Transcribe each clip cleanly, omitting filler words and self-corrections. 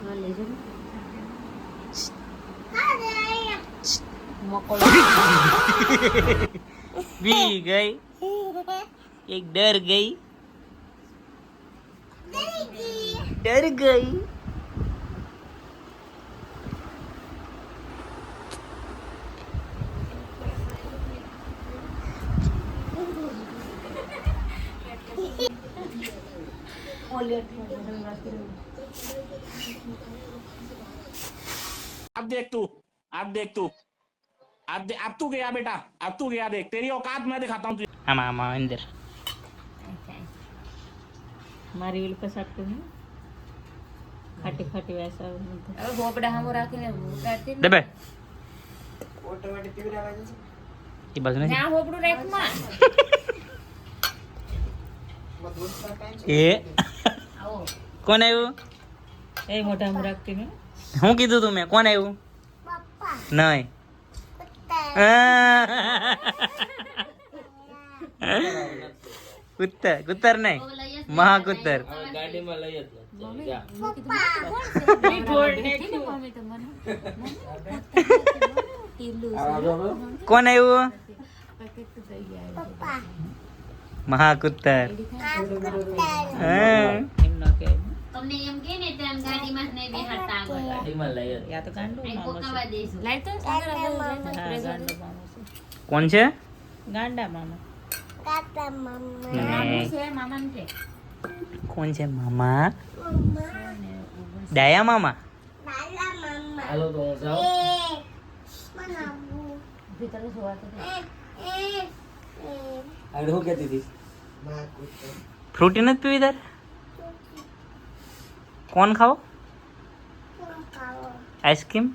હા લેજો ને भी गई एक डर गई डर गई अब देख तू अब देख तू अब तू गया बेटा अब तू गया देख तेरी औकात मैं दिखाता हूँ तुझे आमा आमा अंदर મારી ઓલી પસાડતું નહીં ખાટી ખાટી વૈસા હવે ગોપડા હામો રાખીને ઉતારતી દબે એ બાજુ ને ના ગોપડું રાખમાં એ આવો કોણ આવ્યું એ મોટા આમ રાખતી ને હું કીધું તું મેં કોણ આવ્યું નહીં કુત્તર કુત્તર નહીં મહાકુત્તર ગાડીમાં લઈ જ નથી જા કોણ આવ્યું મહાકુત્તર હા એમ ન કે તમને એમ કે ને તેમ ગાડીમાં જ નહીં બેહાડતા આગળ ગાડીમાં લઈ જ યા તો ગાંડો અહીં મામો કોકાવા દઈશું લાઈટ તો છે હા ગાંડો મામો છે કોણ છે ગાંડા મામા મામું છે મામાને કે કોણ છે મામા ડાયા મામા હાલો તો હું જાઉં ભીતર જોવા તો આગળ શું કહેતી હતી ફ્રૂટી નથી પીવી તાર કોણ ખાઓ આઈસ્ક્રીમ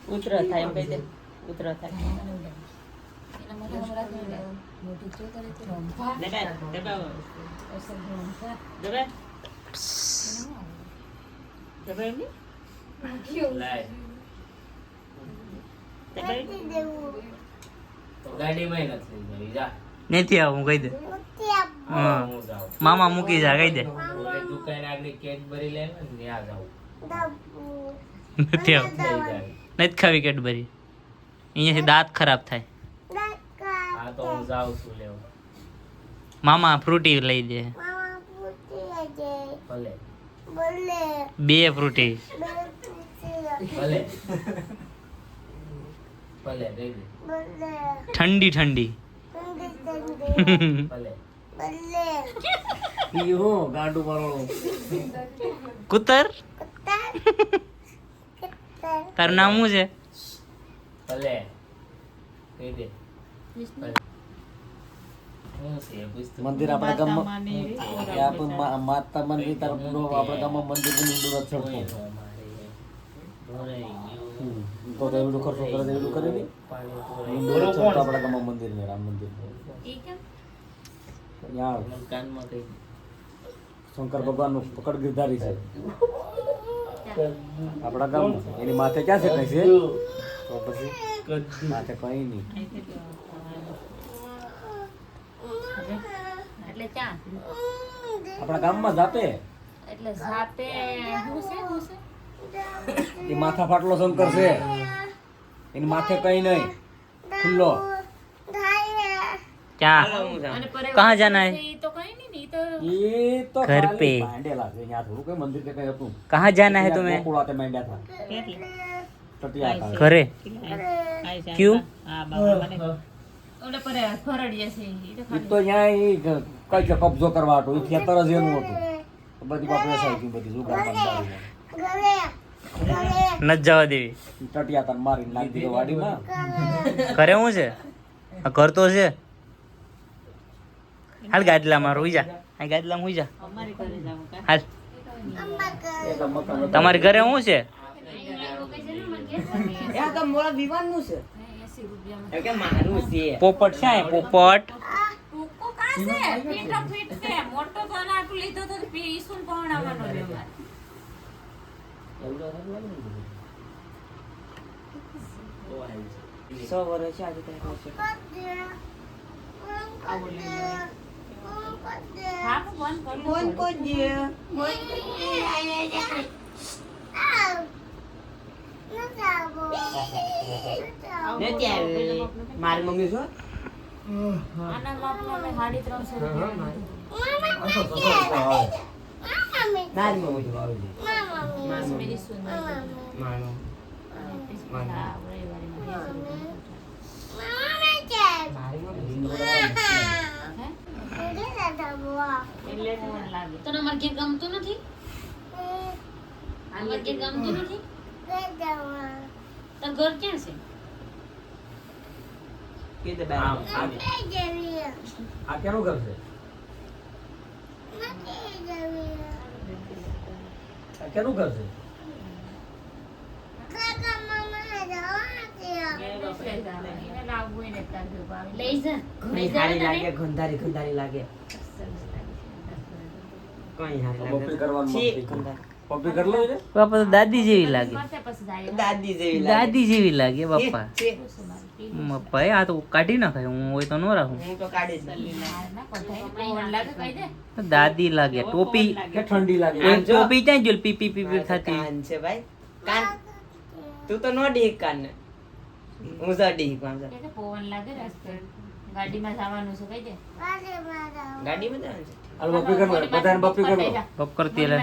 ઉતર થાય એમ કહી દે ઉતર થાય એના મોઢા ઉપર રાખીને મોઢું તો કરે તો રંભા દબે દબે દબે દબે એમ લાય દબે તો ગાડીમાં નથી ગઈ જા નથી આવું હું કહી દે હા હું જાઉં મામા મૂકી જા કહી દે ઓલે દુકાન આગળ કેડબરી લે ને ત્યાં જાઉં નથી આવું થઈ જાય નથી ખાવી કેડબરી અહીંયાથી દાંત ખરાબ થાય હા તો હું જાઉં છું લેવા મામા ફ્રૂટી લઈ દે ભલે બે ફ્રૂટી ભલે ભલે દઈ દે ઠંડી ઠંડી ભલે કુતર તારું નામ શું છે ભલે દઈ દે હું છે પૂછતું મંદિર આપણા ગામમાં માતા મંદિર તરફ આપણા ગામમાં મંદિર નું તો એવડું ખર્ચો કરે એવડું કરે નહીં આપણા ગામમાં મંદિર ને રામ મંદિર એ કેમ ત્યાં કાનમાં કઈ શંકર ભગવાન નું પકડ ગિરધારી છે આપણા ગામમાં એની માથે ક્યાં છે કઈ છે તો પછી માથે કઈ નહીં એટલે ચા આપણા ગામમાં જાપે એટલે ઝાપે હું છે એ માથા ફાટલો શંકર છે એની માથે કઈ નહીં ખુલ્લો क्या અને પરે कहाँ जाना है એ તો કઈ નહીં ને એ તો ઘર ખાલી पे ભાંડેલા છે ત્યાં થોડું કઈ મંદિર કે કઈ હતું कहाँ जाना है तुम्हें ગોકુળાતે માંડ્યા હતા કેટલી ટટિયા હતા. घरे આઈ જા क्यों હા બાબા મને ઓલે પરે ફરડિયા છે એ તો ઈ ખાલી તો ત્યાં ઈ કઈ છે કબજો કરવા હતું ઈ ખેતર જ એનું હતું તો બધી બાપરે સાઈડ બધી જુગાર न जवा देवी ટટિયા તન મારી નાખી દીધો વાડીમાં ઘરે શું છે આ ઘર તો છે હાલ ગાદલામાં રોઈ જા આ ગાદલામાં હોઈ જા અમારી ઘરે જાવું કા હાલ એક મકાન તમારી ઘરે શું છે પોપટ છે આ પોપટ ટૂંકો કા છે ફીટો ફીટ છે મોટો તો ના આટલું લીધો તો પીસું પહોંચાડવાનો રહ્યો હા બંધ કરી નથી આવી. મારી મમ્મી શું આના માપનો મેં 350 રૂપિયા મારી મમ્મી શું આવે છે मेरी सुंदर મારી हाँ, वही वाली એટલે ફોન લાગે તને અમાર ઘેર ગમતું નથી અમાર ઘેર ગમતું નથી તાર ઘર ક્યાં છે કીધે બેન આ કેનું ઘર છે આ કેનું ઘર છે એને લાવવું હોય ને તાર જો ભાવે લઈ જા ઘણી સારી લાગે ગંધારી ગંધારી લાગે કઈ હારી પપ્પી લાગે કરવાનું મન છી, થઈ ગયું. ગંધારી. પપ્પી કરી લો છે બાપા તો દાદી જેવી લાગે માથે પછી જાય દાદી જેવી લાગે દાદી જેવી લાગે બાપા છી, ભાઈ આ તો કાઢી નાખાય હું હોય તો ન રાખું હું તો કાઢી જ લઉં. ના કોઠાઈ ફોન લાગે કહી દે દાદી લાગે ટોપી કે ઠંડી લાગે એક ટોપી ક્યાં જોઈ પી પી પી પી થતી કાન છે ભાઈ કાન તું તો નો ડીક કાન ને હું તો ડીક કાન છે કે પવન લાગે રસ્તે ગાડીમાં જવાનું છે કહી દે ગાડીમાં જવાનું છે હાલ પપ્પી કરવા બધાને પપ્પી કરવા પપ કરતી એટલે